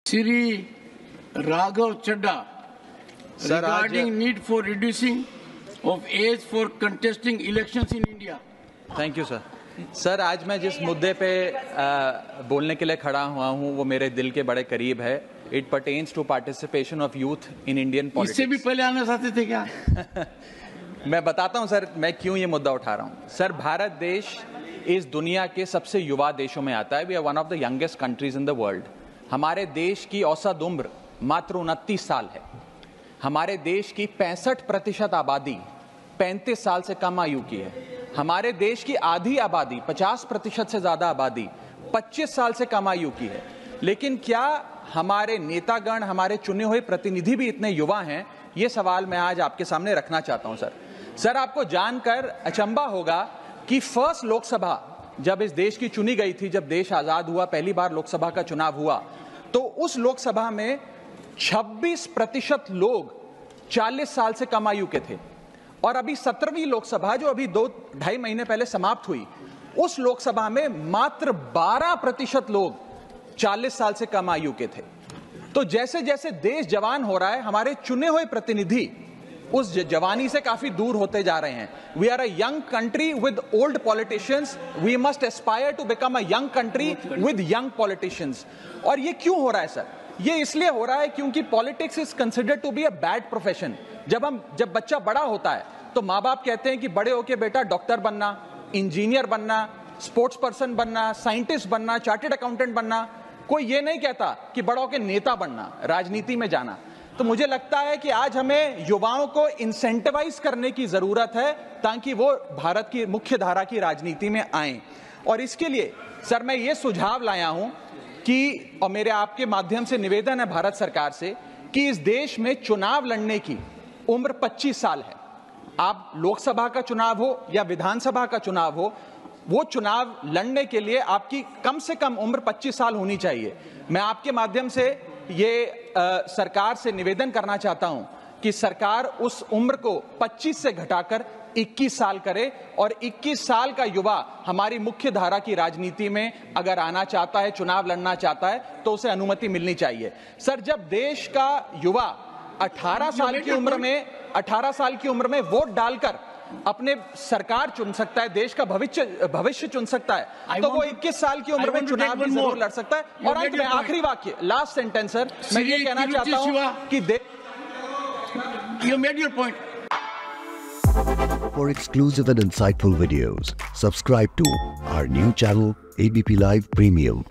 Sri Raghav Chadha regarding need for reducing of age for contesting elections in India. Thank you sir. Sir, आज मैं जिस मुद्दे पे बोलने के लिए खड़ा हुआ हूँ वो मेरे दिल के बड़े करीब है। It pertains to participation of youth in Indian politics. इससे भी पहले आना चाहते थे क्या? मैं बताता हूँ सर, मैं क्यों ये मुद्दा उठा रहा हूँ। सर, भारत देश इस दुनिया के सबसे युवा देशों में आता है। We are one of the youngest countries in the world. हमारे देश की औसत उम्र मात्र 29 साल है। हमारे देश की 65% आबादी 35 साल से कम आयु की है। हमारे देश की आधी आबादी 50% से ज्यादा आबादी 25 साल से कम आयु की है। लेकिन क्या हमारे नेतागण, हमारे चुने हुए प्रतिनिधि भी इतने युवा हैं? ये सवाल मैं आज आपके सामने रखना चाहता हूं सर। आपको जानकर अचंभा होगा कि फर्स्ट लोकसभा जब इस देश की चुनी गई थी, जब देश आजाद हुआ, पहली बार लोकसभा का चुनाव हुआ, तो उस लोकसभा में 26% लोग 40 साल से कम आयु के थे। और अभी 17वीं लोकसभा जो अभी 2-2.5 महीने पहले समाप्त हुई, उस लोकसभा में मात्र 12% लोग 40 साल से कम आयु के थे। तो जैसे जैसे देश जवान हो रहा है, हमारे चुने हुए प्रतिनिधि उस जवानी से काफी दूर होते जा रहे हैं। We are a young country with old politicians. We must aspire to become a young country with young politicians. और ये क्यों हो रहा है सर? ये इसलिए हो रहा है क्योंकि politics is considered to be a bad profession. जब बच्चा बड़ा होता है तो माँ बाप कहते हैं कि बड़े होके बेटा डॉक्टर बनना, इंजीनियर बनना, स्पोर्ट्स पर्सन बनना, साइंटिस्ट बनना, चार्टर्ड अकाउंटेंट बनना। कोई ये नहीं कहता कि बड़ा होके नेता बनना, राजनीति में जाना। तो मुझे लगता है कि आज हमें युवाओं को इंसेंटिवाइज करने की जरूरत है ताकि वो भारत की मुख्य धारा की राजनीति में आए। और इसके लिए सर मैं ये सुझाव लाया हूं कि, और मेरे आपके माध्यम से निवेदन है भारत सरकार से, कि इस देश में चुनाव लड़ने की उम्र 25 साल है। आप लोकसभा का चुनाव हो या विधानसभा का चुनाव हो, वो चुनाव लड़ने के लिए आपकी कम से कम उम्र 25 साल होनी चाहिए। मैं आपके माध्यम से ये सरकार से निवेदन करना चाहता हूं कि सरकार उस उम्र को 25 से घटाकर 21 साल करे और 21 साल का युवा हमारी मुख्य धारा की राजनीति में अगर आना चाहता है, चुनाव लड़ना चाहता है, तो उसे अनुमति मिलनी चाहिए। सर, जब देश का युवा 18 साल की उम्र में वोट डालकर अपने सरकार चुन सकता है, देश का भविष्य चुन सकता है, तो वो 21 साल की उम्र में चुनाव भी जरूर लड़ सकता है। और अंत में आखिरी वाक्य, लास्ट सेंटेंस सर, मैं ये कहना चाहता हूं कि You made your point. For exclusive and insightful videos, subscribe to our new channel ABP Live Premium.